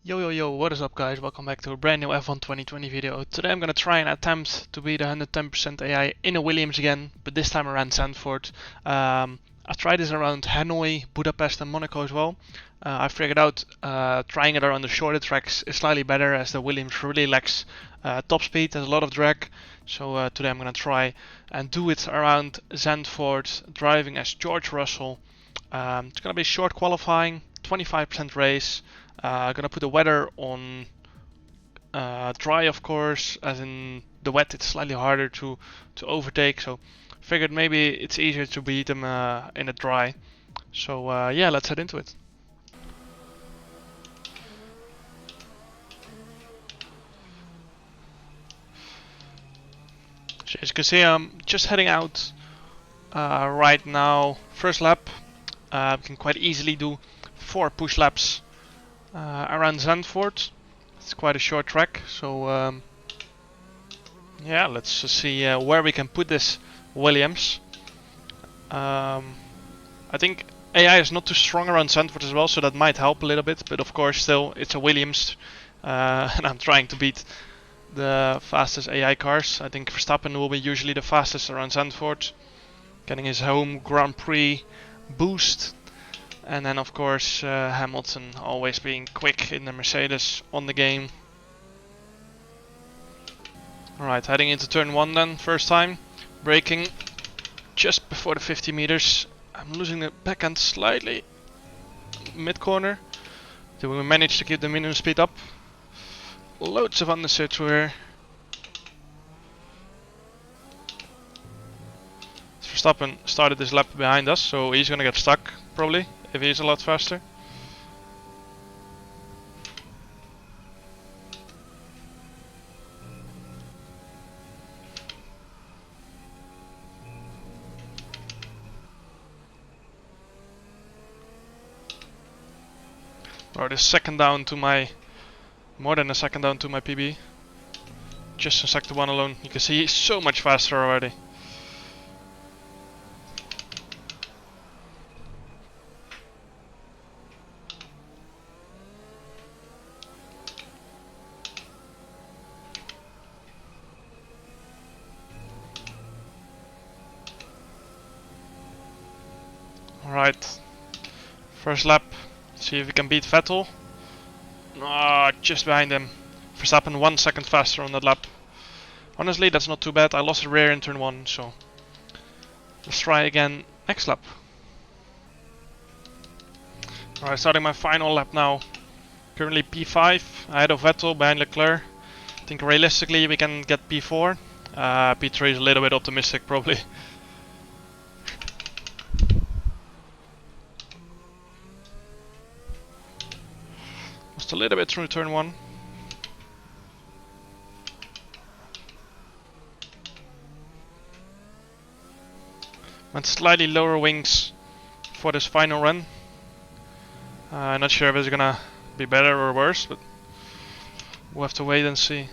Yo, what is up guys? Welcome back to a brand new F1 2020 video. Today I'm gonna try and attempt to beat 110% AI in a Williams again, but this time around Zandvoort. I've tried this around Hanoi, Budapest and Monaco as well. I figured out trying it around the shorter tracks is slightly better as the Williams really lacks top speed, has a lot of drag. So today I'm gonna try and do it around Zandvoort, driving as George Russell. It's gonna be short qualifying, 25% race. Gonna put the weather on dry, of course, as in the wet it's slightly harder to overtake, so figured maybe it's easier to beat them in the dry. So yeah, let's head into it. So as you can see, I'm just heading out right now. First lap, we can quite easily do 4 push laps around Zandvoort. It's quite a short track, so yeah, let's just see where we can put this Williams. I think AI is not too strong around Zandvoort as well, so that might help a little bit, but of course still it's a Williams and I'm trying to beat the fastest AI cars. I think Verstappen will be usually the fastest around Zandvoort, getting his home Grand Prix boost. And then of course Hamilton always being quick in the Mercedes on the game. Alright, heading into turn 1 then, first time. Braking just before the 50 meters. I'm losing the back end slightly. Mid corner. Do we manage to keep the minimum speed up? Loads of understeer here. Verstappen started this lap behind us, so he's gonna get stuck probably if he's a lot faster. Or the second down to my, more than a second down to my PB. Just in sector 1 alone. You can see he's so much faster already. Alright, first lap, see if we can beat Vettel. Just behind him. Verstappen 1 second faster on that lap. Honestly, that's not too bad. I lost the rear in turn 1, so let's try again next lap. Alright, starting my final lap now. Currently P5, ahead of Vettel, behind Leclerc. I think realistically we can get P4. P3 is a little bit optimistic probably. A little bit through turn 1. Went slightly lower wings for this final run. I'm not sure if it's gonna be better or worse, but we'll have to wait and see.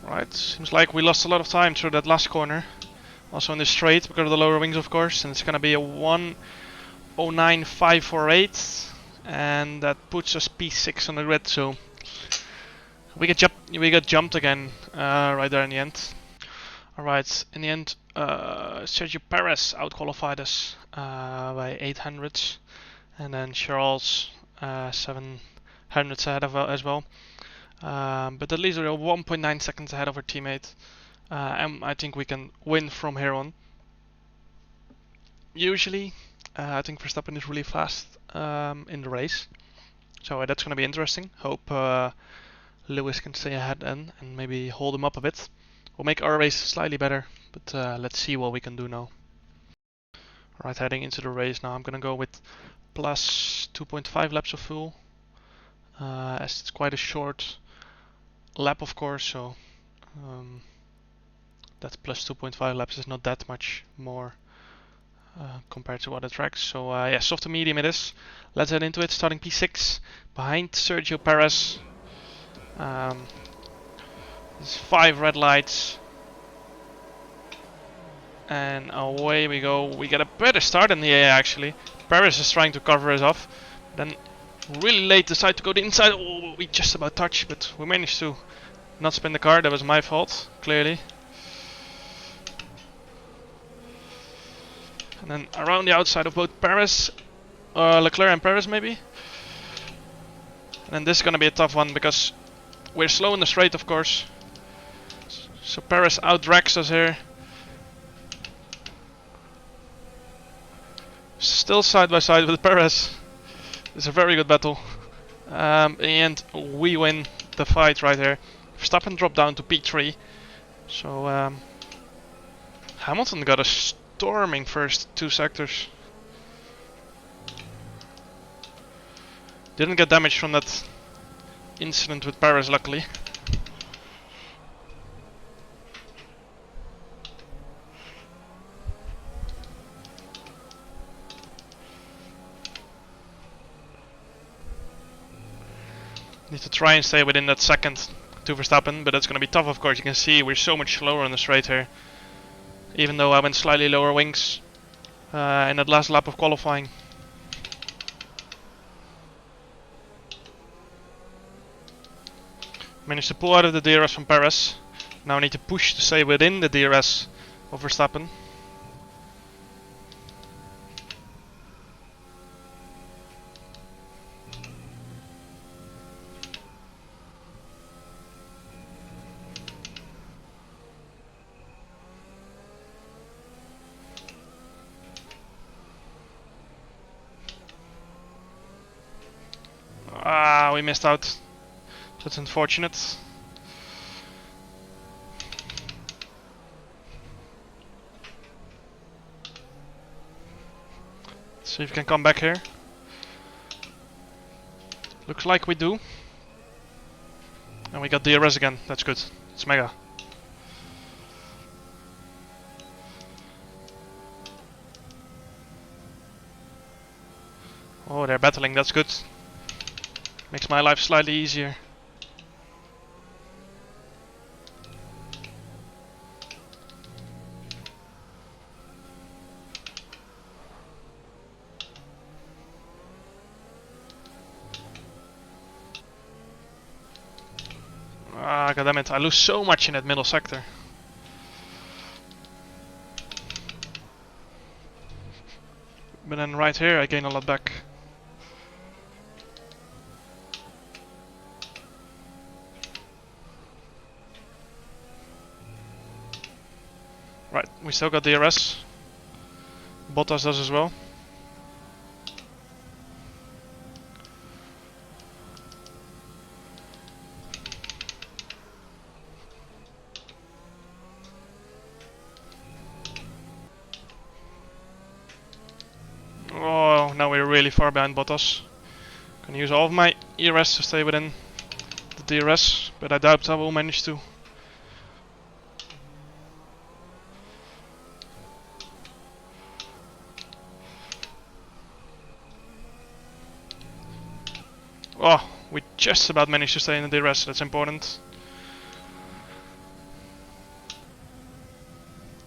Right, seems like we lost a lot of time through that last corner. Also in the straight because of the lower wings, of course, and it's gonna be a 1:09.548, and that puts us P6 on the grid. So we get jumped again right there in the end. Alright, in the end, Sergio Perez outqualified us by 800s, and then Charles 700s ahead of as well. But at least we're 1.9 seconds ahead of our teammate, and I think we can win from here on. Usually, I think Verstappen is really fast in the race, so that's going to be interesting. Hope Lewis can stay ahead and maybe hold him up a bit. We'll make our race slightly better, but let's see what we can do now. Right, heading into the race now. I'm gonna go with plus 2.5 laps of fuel, as it's quite a short lap, of course. So that plus 2.5 laps is not that much more compared to other tracks. So yeah, soft to medium it is. Let's head into it. Starting P6 behind Sergio Perez. There's 5 red lights. And away we go. We get a better start in the air actually. Perez is trying to cover us off. Then really late decide to go the inside. Oh, we just about touched, but we managed to not spin the car. That was my fault, clearly. And then around the outside of both Perez, Leclerc and Perez maybe. And then this is gonna be a tough one because we're slow in the straight, of course. So Perez out-drags us here. Still side by side with Perez. It's a very good battle. In the end, we win the fight right here. Verstappen dropped down to P3. So Hamilton got a storming first 2 sectors. Didn't get damaged from that incident with Perez, luckily. Need to try and stay within that second to Verstappen, but that's going to be tough, of course. You can see we're so much slower on the straight here. Even though I went slightly lower wings in that last lap of qualifying. Managed to pull out of the DRS from Perez. Now I need to push to stay within the DRS of Verstappen. Ah, we missed out. That's unfortunate. Let's see if we can come back here. Looks like we do. And we got DRS again. That's good. It's mega. Oh, they're battling. That's good. Makes my life slightly easier. Ah, goddammit, I lose so much in that middle sector. But then right here I gain a lot back. Right, we still got DRS. Bottas does as well. Oh, now we're really far behind Bottas. Can use all of my ERS to stay within the DRS, but I doubt I will manage to. Oh, we just about managed to stay in the DRS, that's important.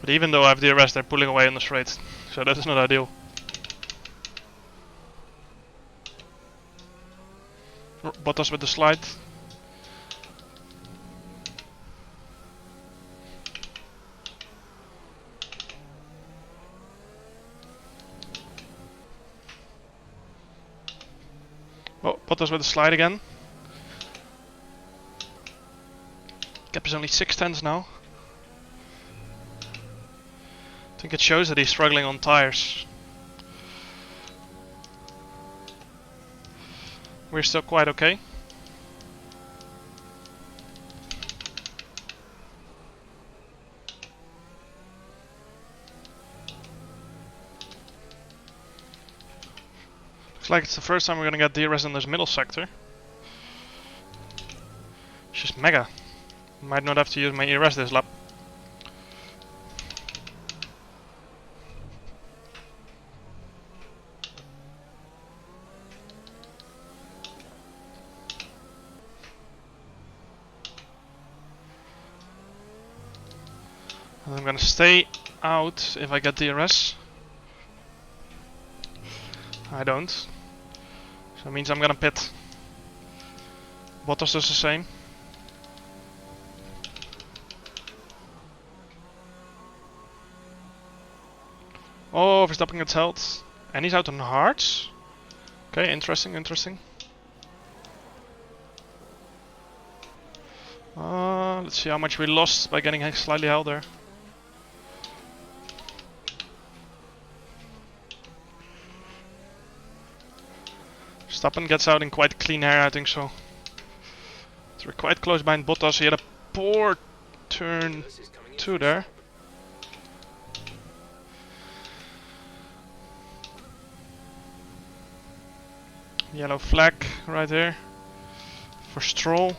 But even though I have DRS, they're pulling away on the straight, so that is not ideal. Bottas with the slide. Oh, Bottas with the slide again. Gap is only 6 tenths now. I think it shows that he's struggling on tires. We're still quite okay. Looks like it's the first time we're gonna get DRS in this middle sector. It's just mega. Might not have to use my ERS this lap. And I'm gonna stay out if I get DRS. I don't. So it means I'm gonna pit. Bottas does the same. Oh, Verstappen gets held. And he's out on hards. Okay, interesting, interesting. Let's see how much we lost by getting slightly held there. Verstappen gets out in quite clean air, I think so. So we're quite close behind Bottas. He had a poor turn 2 there. Yellow flag right here for Stroll.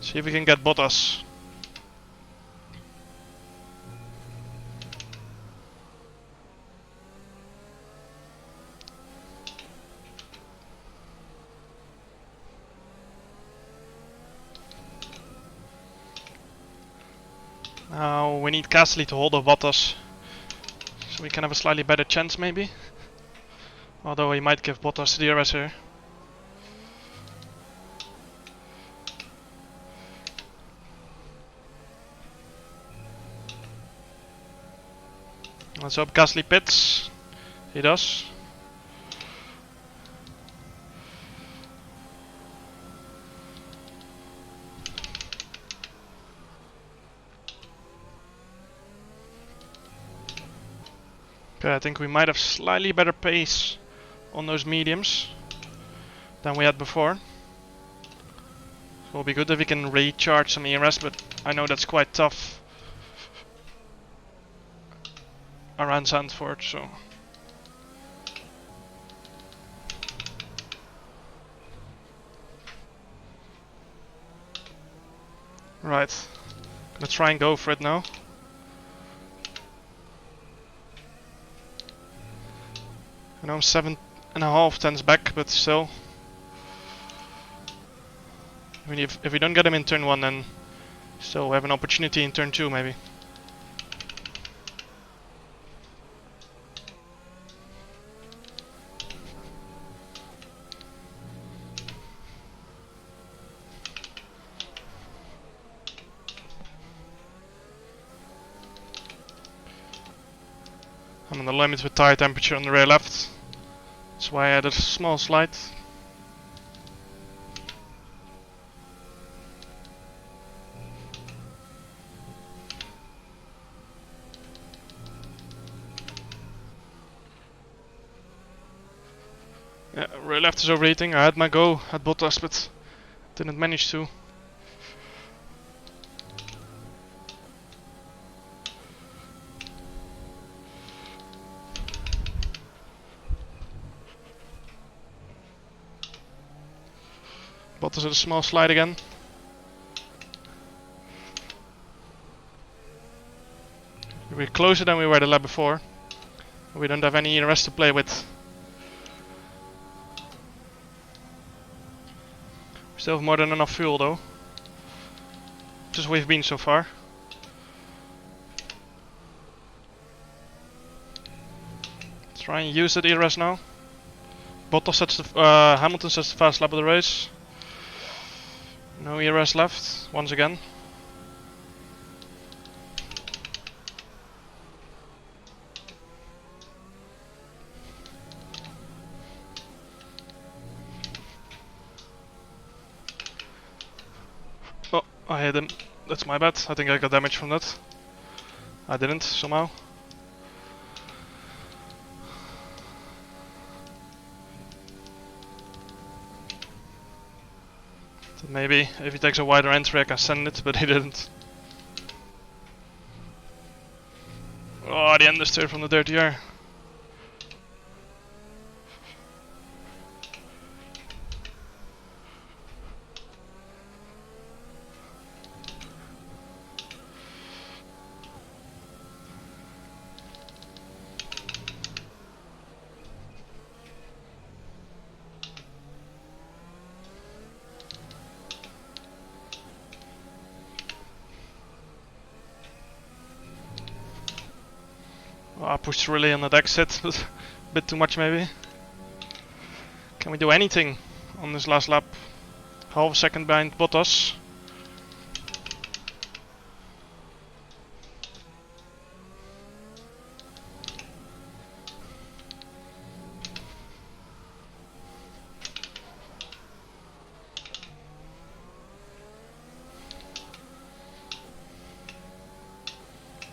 See if we can get Bottas. Now we need Gasly to hold off Bottas, so we can have a slightly better chance maybe. Although he might give Bottas the DRS here. Let's hope Gasly pits. He does. Okay, I think we might have slightly better pace on those mediums than we had before. So it'll be good if we can recharge some ERS, but I know that's quite tough around Zandvoort, so. Right, gonna try and go for it now. I know I'm 7.5 tenths back, but still. I mean, if we don't get him in turn 1, then still we have an opportunity in turn 2 maybe. I'm on the limit with tire temperature on the rear left. That's why I added a small slide. Yeah, rear left is overheating. I had my go at Bottas, but didn't manage to. Bottas at a small slide again. We're closer than we were the lap before. We don't have any ERS to play with. We still have more than enough fuel though. Just we've been so far. Let's try and use that ERS now. Bottas sets the Hamilton sets the fast lap of the race. No ERS left, once again. Oh, I hit him. That's my bad. I think I got damage from that. I didn't, somehow. Maybe if he takes a wider entry I can send it, but he didn't. Oh, the understeer from the dirty air. I pushed really on that exit, but a bit too much maybe. Can we do anything on this last lap? Half a second behind Bottas.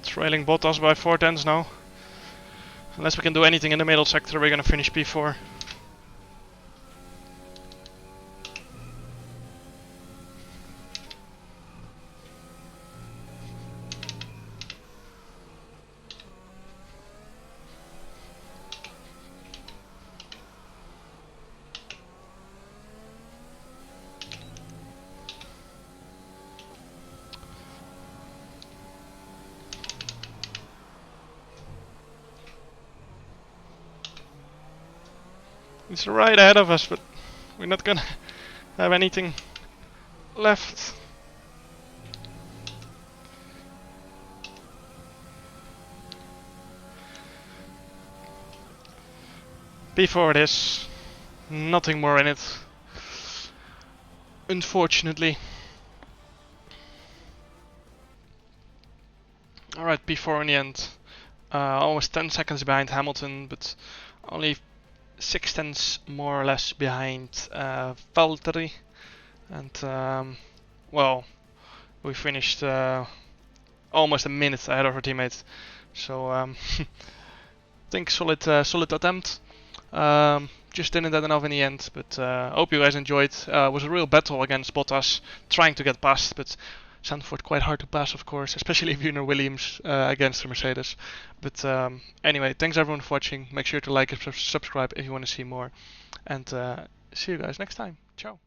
Trailing Bottas by 4 tenths now. Unless we can do anything in the middle sector, we're gonna finish P4. He's right ahead of us, but we're not gonna have anything left. P4 it is. Nothing more in it. Unfortunately. Alright, P4 in the end. Almost 10 seconds behind Hamilton, but only 6 tenths more or less behind Valtteri. And well, we finished almost a minute ahead of our teammates. So I think solid attempt. Just didn't get enough in the end, but hope you guys enjoyed. It was a real battle against Bottas, trying to get past, but Zandvoort quite hard to pass, of course, especially if you're in a Williams against the Mercedes. But anyway, thanks everyone for watching. Make sure to like and subscribe if you want to see more. And see you guys next time. Ciao.